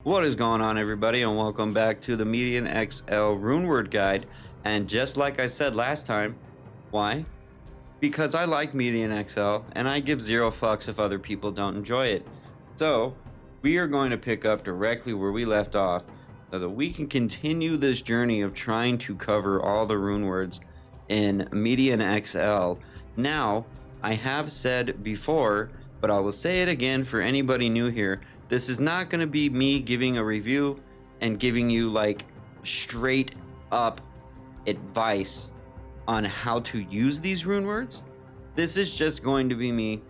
What is going on, everybody, and welcome back to the Median XL Runeword Guide. And just like I said last time, why? Because I like Median XL and I give zero fucks if other people don't enjoy it. So we are going to pick up directly where we left off so that we can continue this journey of trying to cover all the rune words in Median XL. Now, I have said before, but I will say it again for anybody new here. This is not going to be me giving a review and giving you like straight up advice on how to use these rune words. This is just going to be me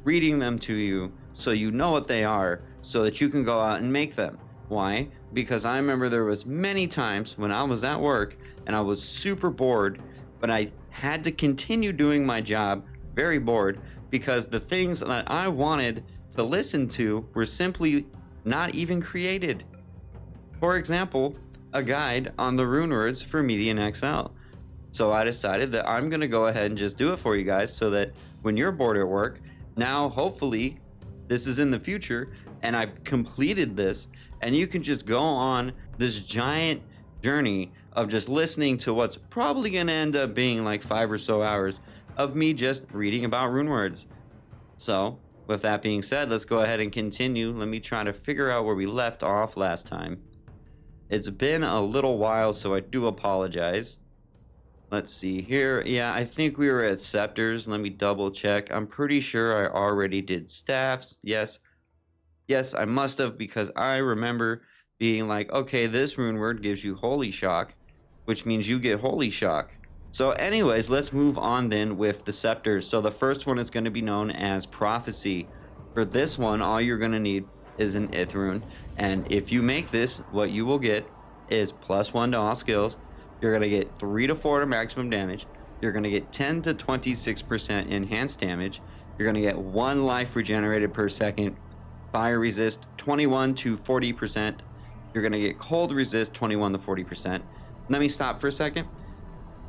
reading them to you so you know what they are, so that you can go out and make them. Why? Because I remember there was many times when I was at work and I was super bored, but I had to continue doing my job, very bored, because the things that I wanted to listen to were simply not even created. For example, a guide on the rune words for Median XL. So I decided that I'm going to go ahead and just do it for you guys so that when you're bored at work, now hopefully this is in the future and I've completed this, and you can just go on this giant journey of just listening to what's probably going to end up being like 5 or so hours of me just reading about rune words. So with that being said, let's go ahead and continue. Let me try to figure out where we left off last time. It's been a little while, so I do apologize. Let's see here. Yeah, I think we were at Scepters. Let me double check. I'm pretty sure I already did staffs. Yes, I must have, because I remember being like, okay, this rune word gives you Holy Shock, which means you get Holy Shock. So anyways, let's move on then with the Scepters. So the first one is going to be known as Prophecy. For this one, all you're going to need is an Ith rune. And if you make this, what you will get is +1 to all skills. You're going to get 3 to 4 to maximum damage. You're going to get 10 to 26% enhanced damage. You're going to get 1 life regenerated per second. Fire resist 21 to 40%. You're going to get cold resist 21 to 40%. Let me stop for a second.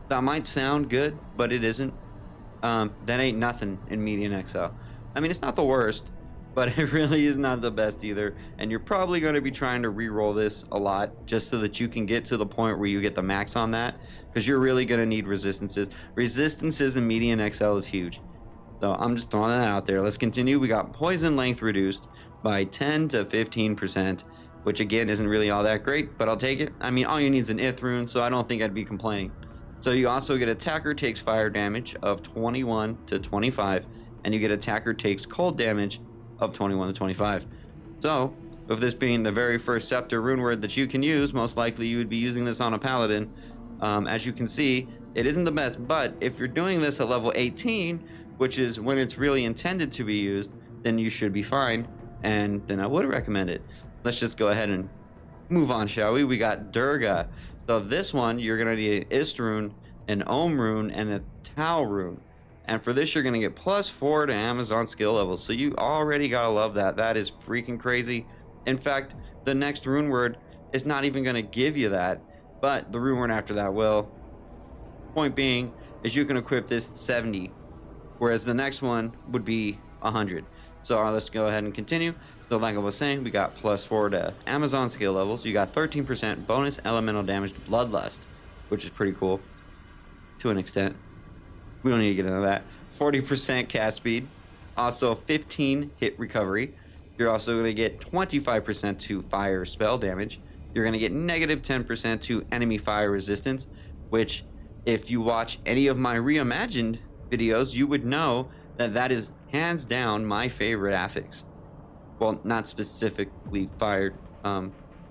That might sound good, but it isn't. That ain't nothing in Median XL. I mean, it's not the worst, but it really is not the best either. And you're probably going to be trying to re-roll this a lot just so that you can get to the point where you get the max on that, because you're really going to need resistances. Resistances in Median XL is huge. So I'm just throwing that out there. Let's continue. We got poison length reduced by 10 to 15%, which again isn't really all that great, but I'll take it. I mean, all you need is an Ith rune, so I don't think I'd be complaining. So you also get attacker takes fire damage of 21 to 25, and you get attacker takes cold damage of 21 to 25. So with this being the very first Scepter rune word that you can use, most likely you would be using this on a paladin. As you can see, it isn't the best, but if you're doing this at level 18, which is when it's really intended to be used, then you should be fine, and then I would recommend it. Let's just go ahead and move on, shall we? We got Durga. So this one, you're going to need an Ist rune, an Ohm rune, and a Tau rune. And for this, you're going to get +4 to Amazon skill levels. So you already got to love that. That is freaking crazy. In fact, the next rune word is not even going to give you that, but the rune word after that will. Point being is you can equip this at 70, whereas the next one would be 100. So let's go ahead and continue. So like I was saying, we got +4 to Amazon skill levels. You got 13% bonus elemental damage to Bloodlust, which is pretty cool to an extent. We don't need to get into that. 40% cast speed. Also 15 hit recovery. You're also going to get 25% to fire spell damage. You're going to get -10% to enemy fire resistance, which if you watch any of my reimagined videos, you would know that that is hands down my favorite affix. Well, not specifically fire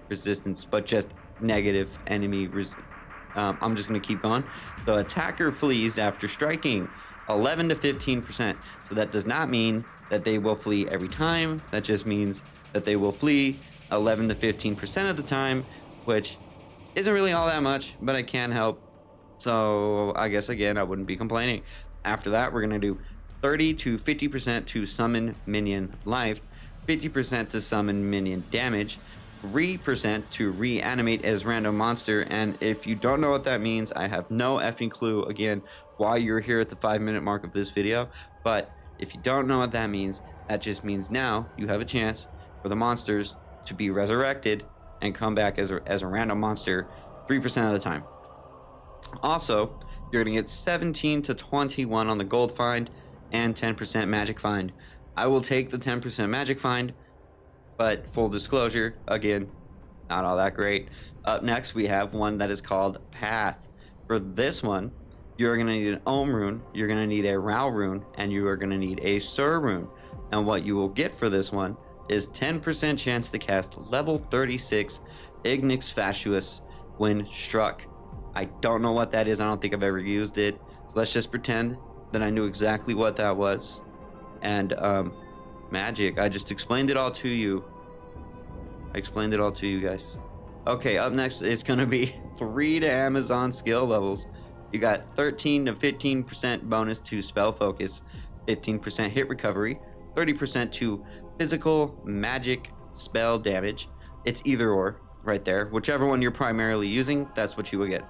resistance, but just negative enemy I'm just going to keep going. So attacker flees after striking 11 to 15%. So that does not mean that they will flee every time. That just means that they will flee 11 to 15% of the time, which isn't really all that much, but it can help. So I guess, again, I wouldn't be complaining. After that, we're going to do 30 to 50% to summon minion life, 50% to summon minion damage, 3% to reanimate as random monster. And if you don't know what that means, I have no effing clue, again, why you're here at the 5-minute mark of this video. But if you don't know what that means, that just means now you have a chance for the monsters to be resurrected and come back as a random monster 3% of the time. Also, you're going to get 17 to 21 on the gold find and 10% magic find. I will take the 10% magic find, but full disclosure, again, not all that great. Up next, we have one that is called Path. For this one, you're going to need an Ohm rune, you're going to need a Rao rune, and you are going to need a Sur rune. And what you will get for this one is 10% chance to cast level 36 Ignix Fatuous when struck. I don't know what that is. I don't think I've ever used it. So let's just pretend that I knew exactly what that was. And magic, I just explained it all to you. I explained it all to you guys. Okay, up next, it's going to be 3 to Amazon skill levels. You got 13 to 15% bonus to spell focus, 15% hit recovery, 30% to physical magic spell damage. It's either or right there. Whichever one you're primarily using, that's what you will get.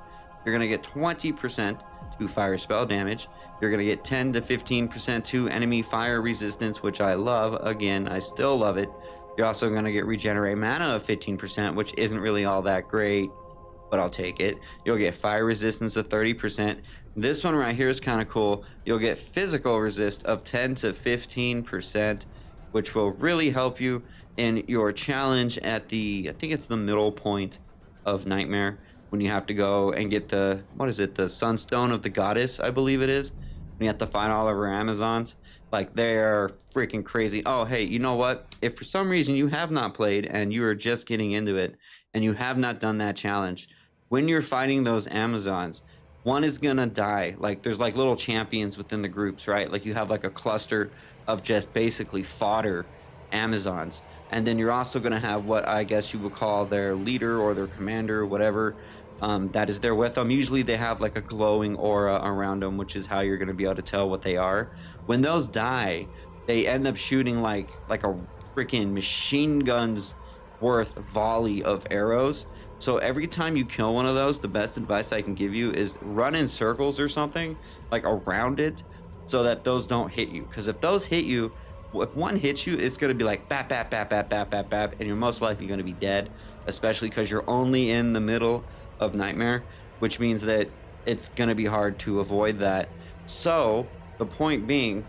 You're going to get 20% to fire spell damage. You're going to get 10 to 15% to enemy fire resistance, which I love. Again, I still love it. You're also going to get regenerate mana of 15%, which isn't really all that great, but I'll take it. You'll get fire resistance of 30%. This one right here is kind of cool. You'll get physical resist of 10 to 15%, which will really help you in your challenge at the, I think it's the middle point of Nightmare, when you have to go and get the, what is it, the Sunstone of the Goddess, I believe it is. When you have to fight all of our Amazons. Like, they're freaking crazy. Oh, hey, you know what? If for some reason you have not played and you are just getting into it and you have not done that challenge, when you're fighting those Amazons, one is gonna die. Like, there's like little champions within the groups, right? Like, you have like a cluster of just basically fodder Amazons. And then you're also gonna have what I guess you would call their leader or their commander or whatever that is there with them. Usually they have like a glowing aura around them, which is how you're gonna be able to tell what they are. When those die, they end up shooting like a freaking machine gun's worth volley of arrows. So every time you kill one of those, the best advice I can give you is run in circles or something like around it so that those don't hit you. Because if those hit you, if one hits you, it's going to be like bap, bap, bap, bap, bap, bap, bap, and you're most likely going to be dead, especially because you're only in the middle of Nightmare, which means that it's going to be hard to avoid that. So the point being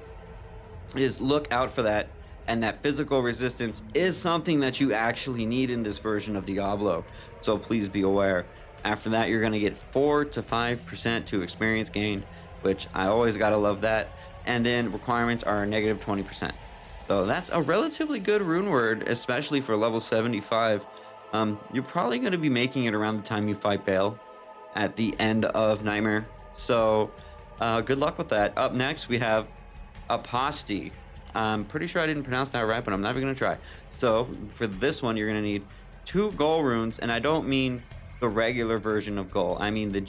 is look out for that, and that physical resistance is something that you actually need in this version of Diablo, so please be aware. After that, you're going to get 4 to 5% to experience gain, which I always gotta love that, and then requirements are negative 20%. So that's a relatively good rune word, especially for level 75. You're probably going to be making it around the time you fight Bale at the end of Nightmare. So good luck with that. Up next, we have Aposty. I'm pretty sure I didn't pronounce that right, but I'm not even going to try. So for this one, you're going to need 2 Ghoul runes, and I don't mean the regular version of Ghoul. I mean the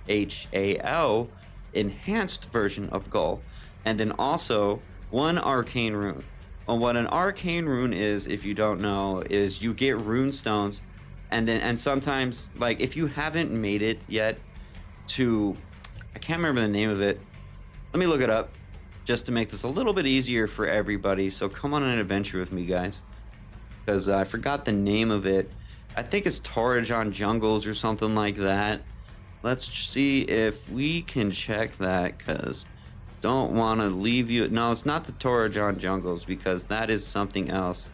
GHAL enhanced version of Ghoul. And then also 1 Arcane rune. Well, what an arcane rune is, if you don't know, is you get rune stones, and sometimes, like, if you haven't made it yet to, I can't remember the name of it. Let me look it up just to make this a little bit easier for everybody. So come on an adventure with me, guys, because I forgot the name of it. I think it's Torajan Jungles or something like that. Let's see if we can check that, because don't want to leave you. No, it's not the Torajan Jungles, because that is something else.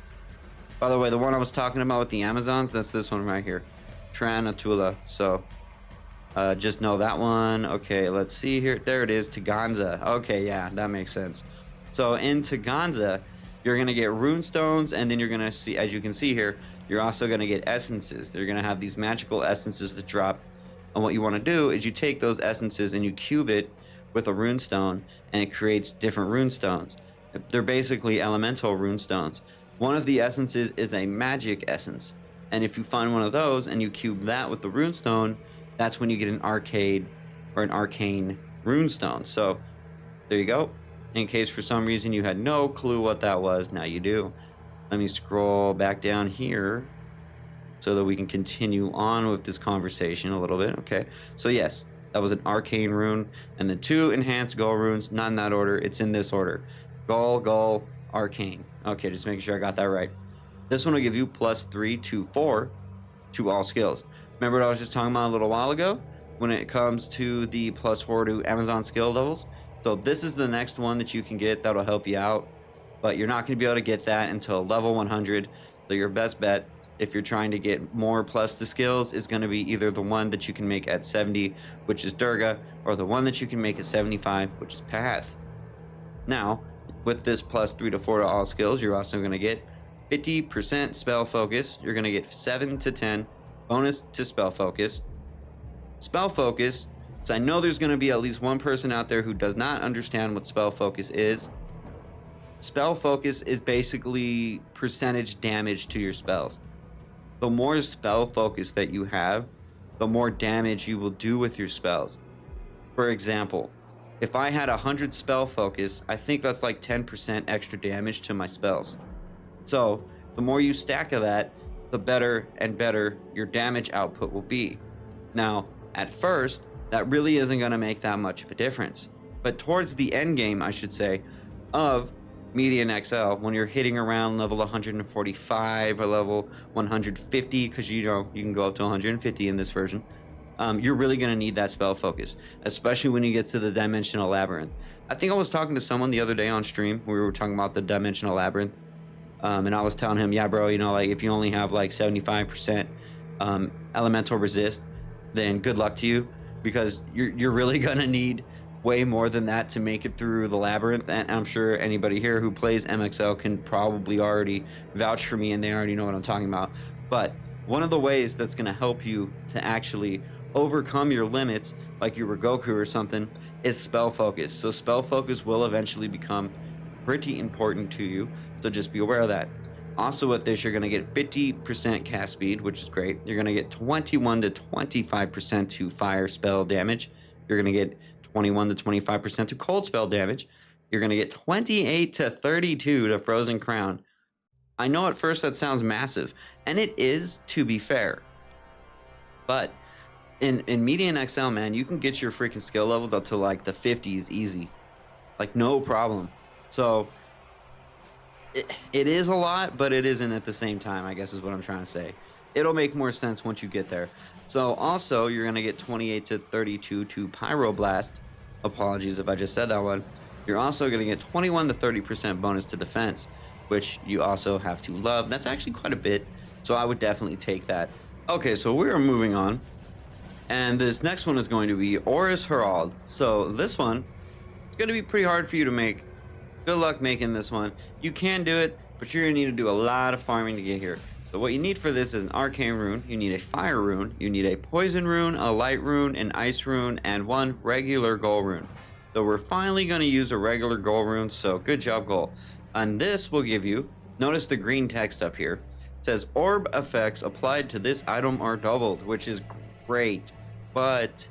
By the way, the one I was talking about with the Amazons, that's this one right here, Tranatula. So just know that one. Okay, let's see here. There it is, Taganza. Okay, yeah, that makes sense. So in Taganza, you're going to get rune stones, and then you're going to see, as you can see here, you're also going to get essences. They're going to have these magical essences that drop. And what you want to do is you take those essences and you cube it with a rune stone, and it creates different rune stones. They're basically elemental rune stones. One of the essences is a magic essence, and if you find one of those and you cube that with the rune stone, that's when you get an arcade or an arcane rune stone. So there you go. In case for some reason you had no clue what that was, now you do. Let me scroll back down here so that we can continue on with this conversation a little bit. Okay, so yes, that was an arcane rune, and the 2 enhanced Ghoul runes, not in that order, it's in this order. Ghoul, Ghoul, Arcane. Okay, just making sure I got that right. This one will give you +3 to 4 to all skills. Remember what I was just talking about a little while ago when it comes to the +4 to Amazon skill levels? So this is the next one that you can get that'll help you out, but you're not going to be able to get that until level 100. So your best bet if you're trying to get more plus the skills is going to be either the one that you can make at 70, which is Durga, or the one that you can make at 75, which is Path. Now, with this +3 to 4 to all skills, you're also going to get 50% spell focus. You're going to get 7 to 10 bonus to spell focus. Spell focus, so I know there's going to be at least one person out there who does not understand what spell focus is. Spell focus is basically percentage damage to your spells. The more spell focus that you have, the more damage you will do with your spells. For example, if I had 100 spell focus, I think that's like 10% extra damage to my spells. So the more you stack of that, the better and better your damage output will be. Now, at first, that really isn't going to make that much of a difference. But towards the end game, I should say, of Median XL, when you're hitting around level 145 or level 150, because you can go up to 150 in this version, you're really going to need that spell focus, especially when you get to the Dimensional Labyrinth. I think I was talking to someone the other day on stream. We were talking about the Dimensional Labyrinth, and I was telling him, yeah, bro, like if you only have like 75% elemental resist, then good luck to you, because you're really going to need way more than that to make it through the labyrinth. And I'm sure anybody here who plays MXL can probably already vouch for me, and they already know what I'm talking about. But one of the ways that's going to help you to actually overcome your limits, like you were Goku or something, is spell focus. So spell focus will eventually become pretty important to you, so just be aware of that. Also with this, you're going to get 50% cast speed, which is great. You're going to get 21 to 25% to fire spell damage. You're going to get 21 to 25% to cold spell damage. You're going to get 28 to 32 to Frozen Crown. I know at first that sounds massive, and it is, to be fair. But in Median XL, man, you can get your freaking skill levels up to like the 50s easy. Like no problem. So it is a lot, but it isn't at the same time, I guess is what I'm trying to say. It'll make more sense once you get there. So also, you're going to get 28 to 32 to Pyroblast. Apologies if I just said that one. You're also going to get 21 to 30% bonus to defense, which you also have to love. That's actually quite a bit, so I would definitely take that. Okay, so we're moving on. And this next one is going to be Oris Herald. So this one, it's going to be pretty hard for you to make. Good luck making this one. You can do it, but you're going to need to do a lot of farming to get here. So what you need for this is an arcane rune, you need a fire rune, you need a poison rune, a light rune, an ice rune, and one regular gold rune. So we're finally going to use a regular gold rune, so good job, gold. And this will give you, notice the green text up here, it says orb effects applied to this item are doubled, which is great, but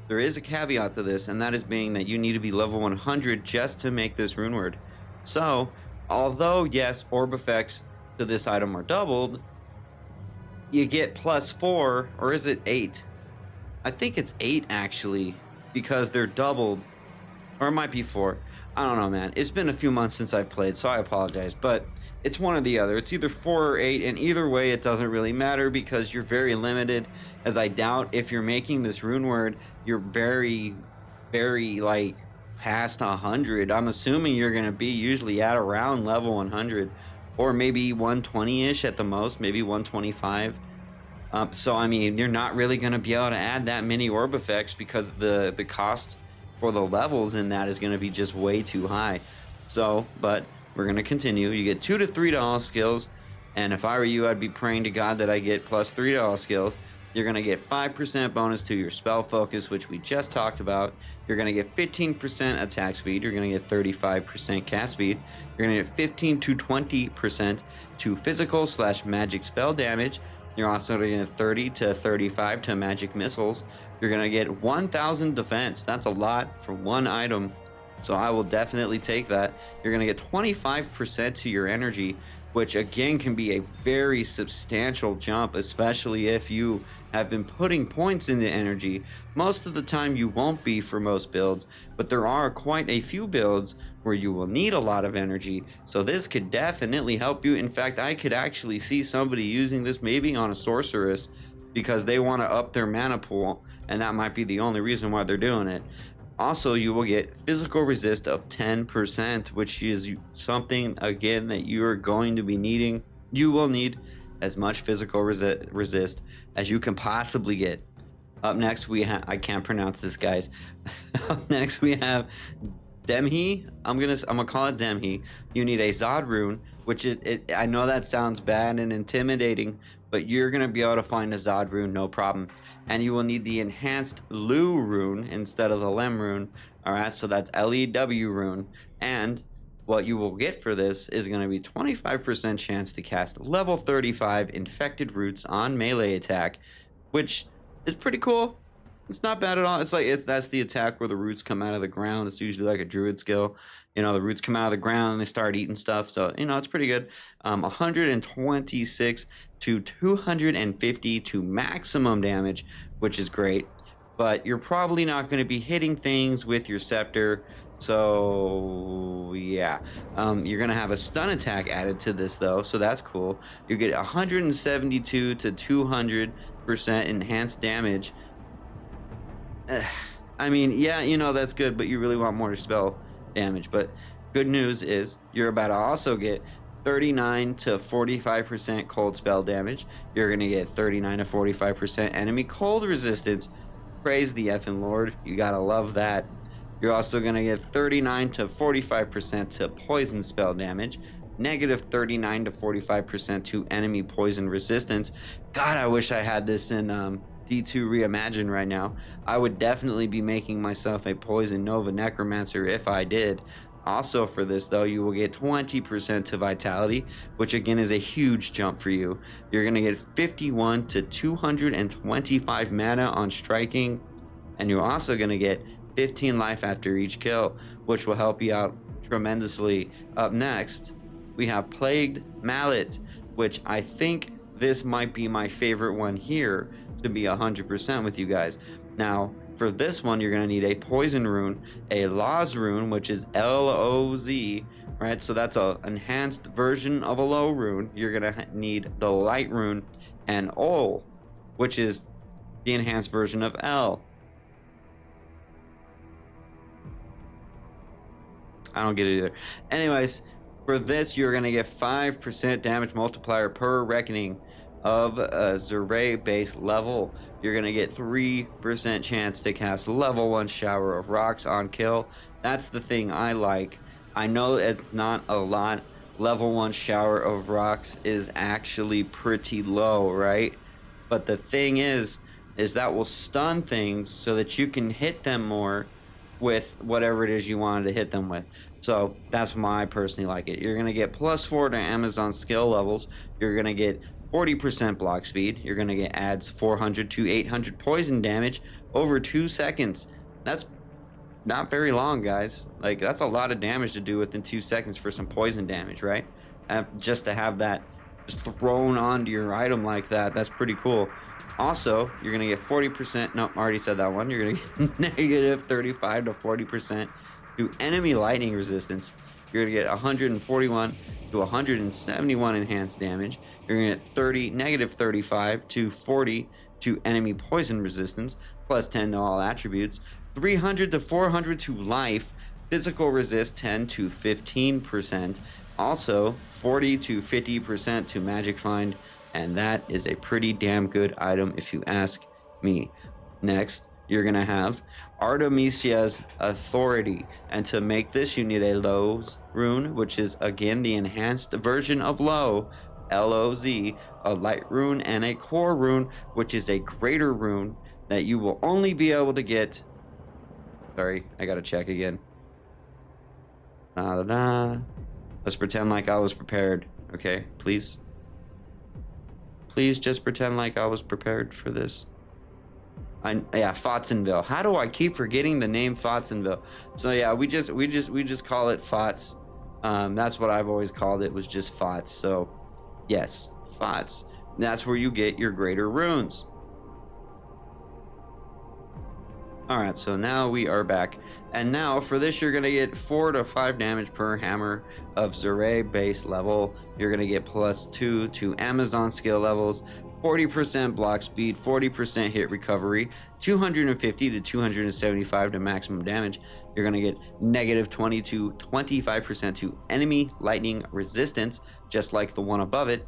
there is a caveat to this, and that is being that you need to be level 100 just to make this rune word. So, although yes, orb effects to this item are doubled, you get +4, or is it 8? I think it's 8 actually, because they're doubled, or it might be 4. I don't know, man. It's been a few months since I played, so I apologize, but it's one or the other. It's either 4 or 8, and either way it doesn't really matter because you're very limited, as I doubt if you're making this rune word, you're very, very like past 100. I'm assuming you're going to be usually at around level 100. Or maybe 120-ish at the most, maybe 125. So, I mean, you're not really going to be able to add that many orb effects because the cost for the levels in that is going to be just way too high. So, but we're going to continue. You get 2 to 3 to all skills. And if I were you, I'd be praying to God that I get +3 to all skills. You're going to get 5% bonus to your spell focus, which we just talked about. You're going to get 15% attack speed. You're going to get 35% cast speed. You're going to get 15 to 20% to physical / magic spell damage. You're also going to get 30 to 35 to magic missiles. You're going to get 1,000 defense. That's a lot for one item, so I will definitely take that. You're going to get 25% to your energy. which again can be a very substantial jump, especially if you have been putting points into energy. Most of the time you won't be for most builds, but there are quite a few builds where you will need a lot of energy, so this could definitely help you. In fact, I could actually see somebody using this maybe on a sorceress because they want to up their mana pool, and that might be the only reason why they're doing it. Also, you will get physical resist of 10%, which is something again that you are going to be needing. You will need as much physical resist as you can possibly get. Up next, we have, I can't pronounce this, guys. Up next, we have Demhi. I'm gonna call it Demhi. You need a Zod rune, which is I know that sounds bad and intimidating, but you're gonna be able to find a Zod rune, no problem. And you will need the enhanced Lu rune instead of the Lem rune. All right, so that's LEW rune. And what you will get for this is going to be 25% chance to cast level 35 infected roots on melee attack, which is pretty cool. It's not bad at all. That's the attack where the roots come out of the ground. It's usually like a druid skill. You know, the roots come out of the ground and they start eating stuff. So, you know, it's pretty good. 126 to 250 to maximum damage, which is great. But you're probably not going to be hitting things with your scepter. So, yeah. You're going to have a stun attack added to this, though. So that's cool. You get 172 to 200% enhanced damage. I mean, yeah, you know, that's good, but you really want more spell damage. But good news is you're about to also get 39 to 45% cold spell damage. You're going to get 39 to 45% enemy cold resistance. Praise the effing Lord. You got to love that. You're also going to get 39 to 45% to poison spell damage. Negative 39 to 45% to enemy poison resistance. God, I wish I had this in D2 Reimagine right now. I would definitely be making myself a Poison Nova Necromancer if I did. Also for this though, you will get 20% to Vitality, which again is a huge jump for you. You're going to get 51 to 225 mana on striking, and you're also going to get 15 life after each kill, which will help you out tremendously. Up next, we have Plagued Mallet, which I think this might be my favorite one here, to be 100% with you guys. Now, for this one, you're going to need a Poison rune, a Loz rune, which is LOZ, right? So that's an enhanced version of a low rune. You're going to need the Light rune, and Ol, which is the enhanced version of L. I don't get it either. Anyways, for this, you're going to get 5% damage multiplier per reckoning of a Zeray base level. You're going to get 3% chance to cast level 1 Shower of Rocks on kill. That's the thing I like. I know it's not a lot. Level 1 Shower of Rocks is actually pretty low, right? But the thing is that will stun things so that you can hit them more with whatever it is you wanted to hit them with. So that's why I personally like it. You're going to get +4 to Amazon skill levels. You're going to get 40% block speed. You're going to get adds 400 to 800 poison damage over 2 seconds. That's not very long, guys. Like, that's a lot of damage to do within 2 seconds for some poison damage, right? Just to have that just thrown onto your item like that, that's pretty cool. Also, you're going to get 40%. No, I already said that one. You're going to get negative 35 to 40% to enemy lightning resistance. You're going to get 141 to 171 enhanced damage. You're going to get negative 35 to 40 to enemy poison resistance, plus 10 to all attributes. 300 to 400 to life. Physical resist 10 to 15%. Also, 40 to 50% to magic find. And that is a pretty damn good item if you ask me. Next, you're going to have Artemisia's Authority. And to make this, you need a Loz rune, which is again the enhanced version of Low, LOZ, a light rune, and a core rune, which is a greater rune that you will only be able to get. Sorry, I got to check again. Let's pretend like I was prepared. Okay, please. Please just pretend like I was prepared for this. Yeah, Fotsonville. How do I keep forgetting the name Fotsonville? So yeah, we just call it Fots. That's what I've always called it, was just FOTS. So yes, FOTS. That's where you get your greater runes. Alright, so now we are back. And now for this, you're going to get 4 to 5 damage per hammer of Zure base level. You're going to get +2 to Amazon skill levels, 40% block speed, 40% hit recovery, 250 to 275 to maximum damage. You're going to get -20 to 25% to enemy lightning resistance, just like the one above it.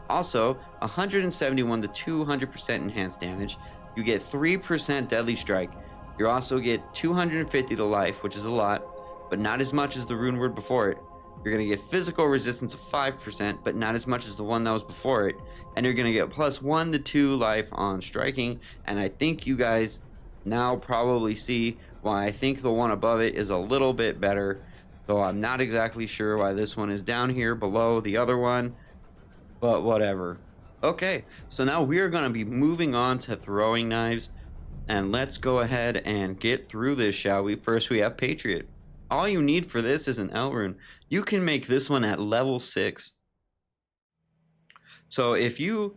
Also, 171 to 200% enhanced damage. You get 3% deadly strike. You also get 250 to life, which is a lot, but not as much as the rune word before it. You're going to get physical resistance of 5%, but not as much as the one that was before it. And you're going to get +1 to 2 life on striking. And I think you guys now probably see why I think the one above it is a little bit better. So I'm not exactly sure why this one is down here below the other one, but whatever. Okay, so now we are going to be moving on to throwing knives. And let's go ahead and get through this, shall we? First, we have Patriot. All you need for this is an L rune. You can make this one at level 6. So if you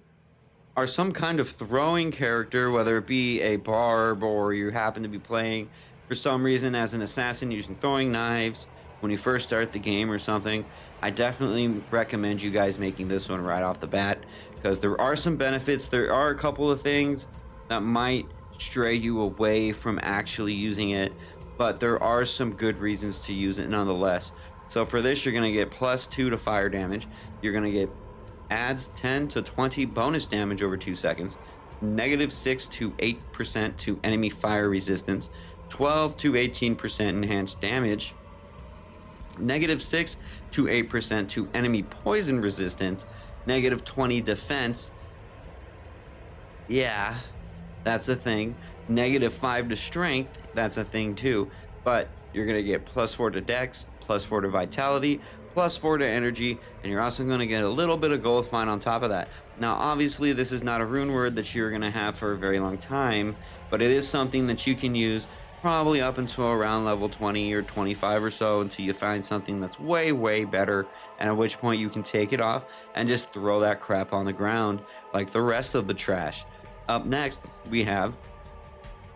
are some kind of throwing character, whether it be a barb or you happen to be playing for some reason as an assassin using throwing knives when you first start the game or something, I definitely recommend you guys making this one right off the bat, because there are some benefits. There are a couple of things that might stray you away from actually using it, but there are some good reasons to use it nonetheless. So for this, you're going to get +2 to fire damage. You're going to get adds 10 to 20 bonus damage over 2 seconds, -6 to 8% to enemy fire resistance, 12 to 18% enhanced damage, -6 to 8% to enemy poison resistance, -20 defense. Yeah, that's a thing. -5 to strength, that's a thing too. But you're going to get +4 to dex, +4 to vitality, +4 to energy, and you're also going to get a little bit of gold fine on top of that. Now, obviously, this is not a rune word that you're going to have for a very long time, but it is something that you can use probably up until around level 20 or 25 or so, until you find something that's way, way better, and at which point you can take it off and just throw that crap on the ground like the rest of the trash. Up next, we have,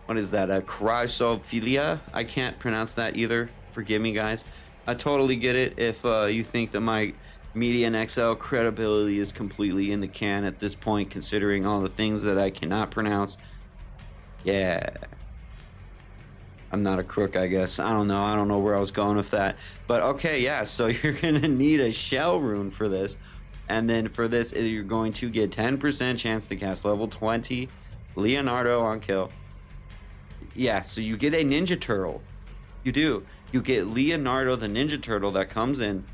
what is that, a chrysophilia? I can't pronounce that either. Forgive me, guys. I totally get it if you think that my Median XL credibility is completely in the can at this point, considering all the things that I cannot pronounce. Yeah. I'm not a crook, I guess. I don't know where I was going with that. But okay, yeah, so you're going to need a shell rune for this. And then for this, you're going to get 10% chance to cast level 20 Leonardo on kill. Yeah, so you get a Ninja Turtle. You do. You get Leonardo the Ninja Turtle that comes in,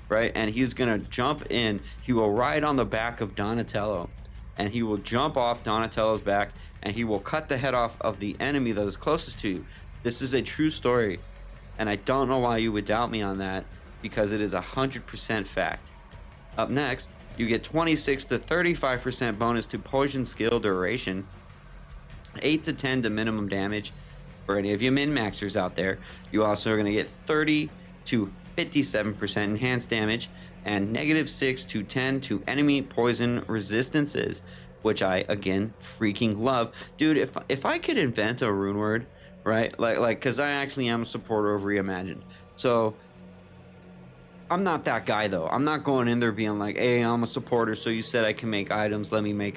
right? And he's going to jump in. He will ride on the back of Donatello. And he will jump off Donatello's back. And he will cut the head off of the enemy that is closest to you. This is a true story. And I don't know why you would doubt me on that, because it is 100% fact. Up next, you get 26 to 35% bonus to poison skill duration, 8 to 10 to minimum damage for any of you min-maxers out there. You also are going to get 30 to 57% enhanced damage and -6 to 10 to enemy poison resistances, which I, again, freaking love. Dude, if I could invent a rune word, right? Like, because I actually am a supporter of Reimagined. So I'm not that guy, though. I'm not going in there being like, hey, I'm a supporter, so you said I can make items, let me make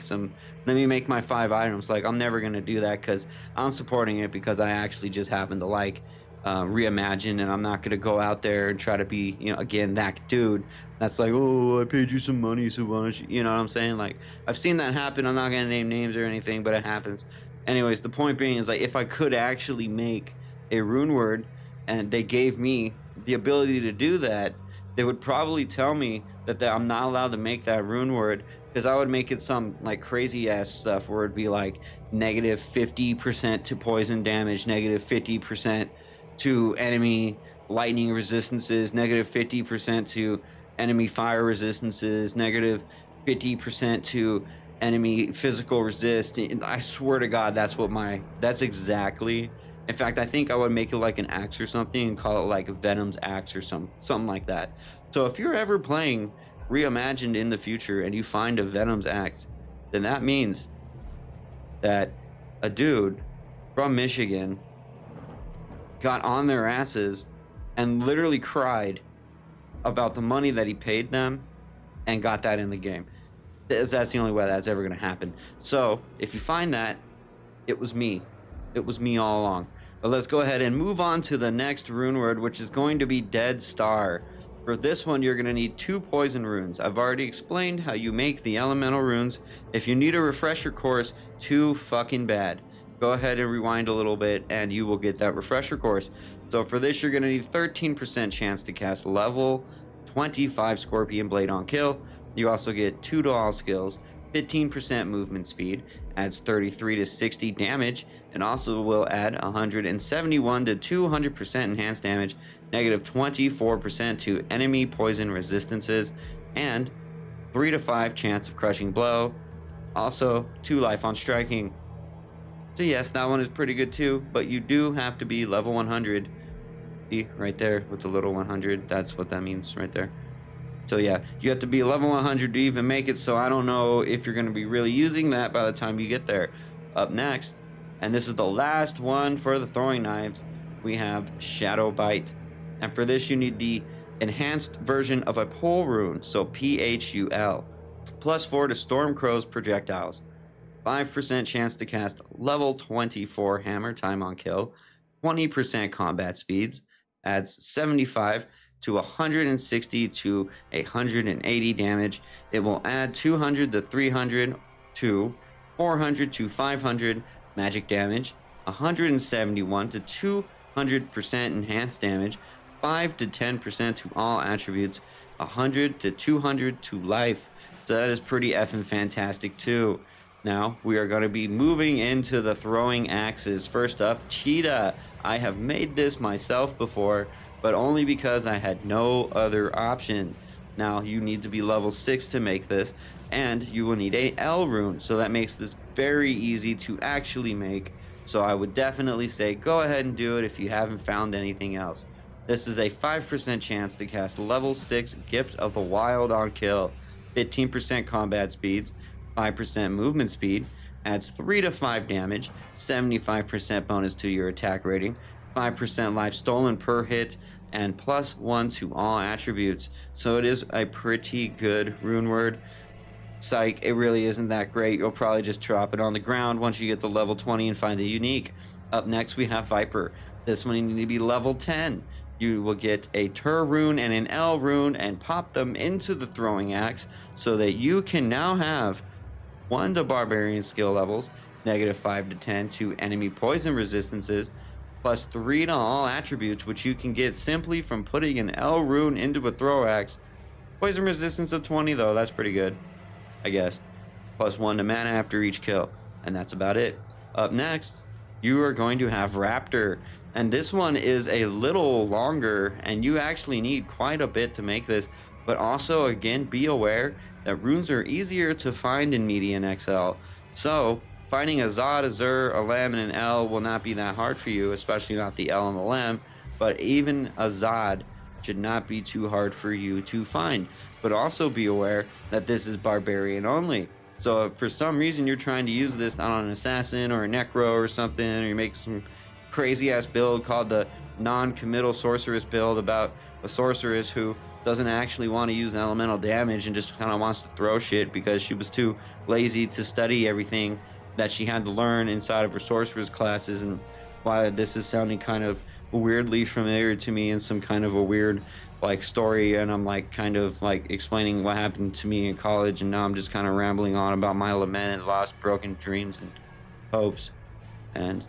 my 5 items. Like, I'm never gonna do that, because I'm supporting it because I actually just happen to like Reimagined, and I'm not gonna go out there and try to be, again, that dude that's like, oh, I paid you some money, so why don't you know what I'm saying? Like, I've seen that happen. I'm not gonna name names or anything, but it happens. Anyways, the point being is, like, if I could actually make a rune word and they gave me the ability to do that, they would probably tell me that I'm not allowed to make that rune word, because I would make it some like crazy ass stuff where it'd be like -50% to poison damage, -50% to enemy lightning resistances, -50% to enemy fire resistances, -50% to enemy physical resist. I swear to God, that's exactly In fact, I think I would make it like an axe or something and call it like Venom's axe or something like that. So if you're ever playing Reimagined in the future and you find a Venom's axe, then that means that a dude from Michigan got on their asses and literally cried about the money that he paid them and got that in the game. That's the only way that's ever going to happen. So if you find that, it was me. It was me all along. But let's go ahead and move on to the next rune word, which is going to be Dead Star. For this one, you're going to need 2 poison runes. I've already explained how you make the elemental runes. If you need a refresher course, too fucking bad. Go ahead and rewind a little bit and you will get that refresher course. So for this, you're going to need 13% chance to cast level 25 Scorpion Blade on kill. You also get 2 to all skills, 15% movement speed, adds 33 to 60 damage, and also will add 171 to 200% enhanced damage, negative 24% to enemy poison resistances, and 3 to 5 chance of crushing blow. Also 2 life on striking. So yes, that one is pretty good too, but you do have to be level 100. See right there with the little 100, that's what that means right there. So yeah, you have to be level 100 to even make it, so I don't know if you're going to be really using that by the time you get there. Up next, and this is the last one for the throwing knives, we have Shadow Bite. And for this, you need the enhanced version of a pull rune, so PHUL. Plus 4 to Stormcrow's projectiles. 5% chance to cast level 24 hammer time on kill. 20% combat speeds. Adds 75 to 160 to 180 damage. It will add 200 to 300 to 400 to 500 magic damage, 171 to 200% enhanced damage, 5 to 10% to all attributes, 100 to 200 to life. So that is pretty effing fantastic too. Now we are going to be moving into the throwing axes. First up, Cheetah. I have made this myself before, but only because I had no other option. Now you need to be level 6 to make this, and you will need a L rune, so that makes this very easy to actually make. So I would definitely say go ahead and do it if you haven't found anything else. This is a 5% chance to cast level 6 Gift of the Wild on kill, 15% combat speeds, 5% movement speed, adds 3 to 5 damage, 75% bonus to your attack rating, 5% life stolen per hit, and plus 1 to all attributes. So it is a pretty good rune word. Psych, it really isn't that great. You'll probably just drop it on the ground once you get the level 20 and find the unique. Up next, we have Viper. This one you need to be level 10. You will get a Tur rune and an L rune and pop them into the throwing axe so that you can now have 1 to barbarian skill levels, negative 5 to 10 to enemy poison resistances, plus 3 to all attributes, which you can get simply from putting an L rune into a throw axe. Poison resistance of 20 though, that's pretty good, I guess. Plus 1 to mana after each kill, and that's about it. Up next, you are going to have Raptor, and this one is a little longer, and you actually need quite a bit to make this, but also again, be aware that runes are easier to find in Median XL. So finding a Zod, a Zur, a Lem, and an L will not be that hard for you, especially not the L and the Lem, but even a Zod should not be too hard for you to find. But also be aware that this is barbarian only. So if for some reason you're trying to use this on an assassin or a necro or something, or you make some crazy ass build called the non-committal sorceress build about a sorceress who doesn't actually want to use elemental damage and just kind of wants to throw shit because she was too lazy to study everything that she had to learn inside of her sorceress classes, and why this is sounding kind of weirdly familiar to me in some kind of a weird like story, and I'm like kind of like explaining what happened to me in college, and now I'm just kind of rambling on about my lament and lost broken dreams and hopes. And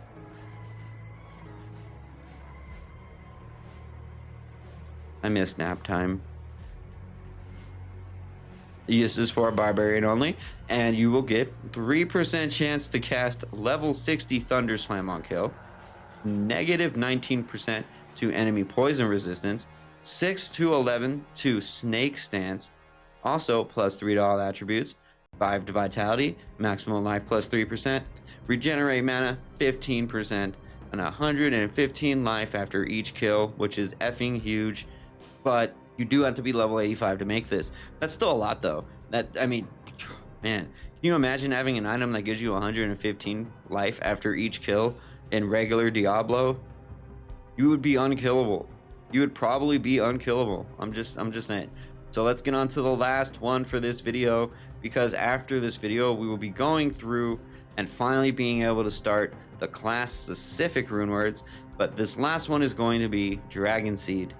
I miss nap time. This is for barbarian only, and you will get 3% chance to cast level 60 Thunder Slam on kill, negative 19% to enemy poison resistance, 6 to 11 to Snake Stance, also plus 3 to all attributes, 5 to Vitality, maximum life plus 3%, regenerate mana 15%, and 115 life after each kill, which is effing huge. But you do have to be level 85 to make this. That's still a lot though. I mean, man, can you imagine having an item that gives you 115 life after each kill in regular Diablo? You would be unkillable. You would probably be unkillable. I'm just saying. So let's get on to the last one for this video, because after this video we will be going through and finally being able to start the class specific rune words. But this last one is going to be Dragon Seed.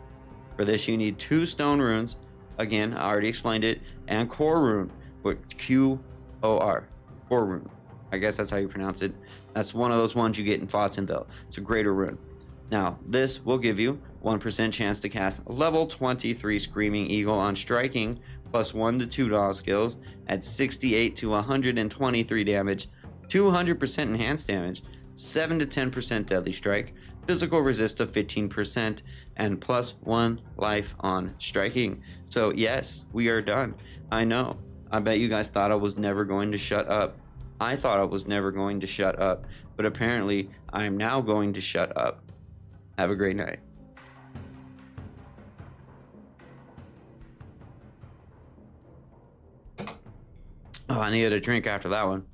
For this you need 2 stone runes, again I already explained it, and core rune with Q-O-R, core rune. I guess that's how you pronounce it. That's one of those ones you get in Fotsonville. It's a greater rune. Now this will give you 1% chance to cast level 23 Screaming Eagle on striking, plus 1 to 2 dodge skills at 68 to 123 damage, 200% enhanced damage, 7 to 10% deadly strike, physical resist of 15%, and plus 1 life on striking. So yes, we are done. I know, I bet you guys thought I was never going to shut up. I thought I was never going to shut up, but apparently I am now going to shut up. Have a great night. Oh, I needed a drink after that one.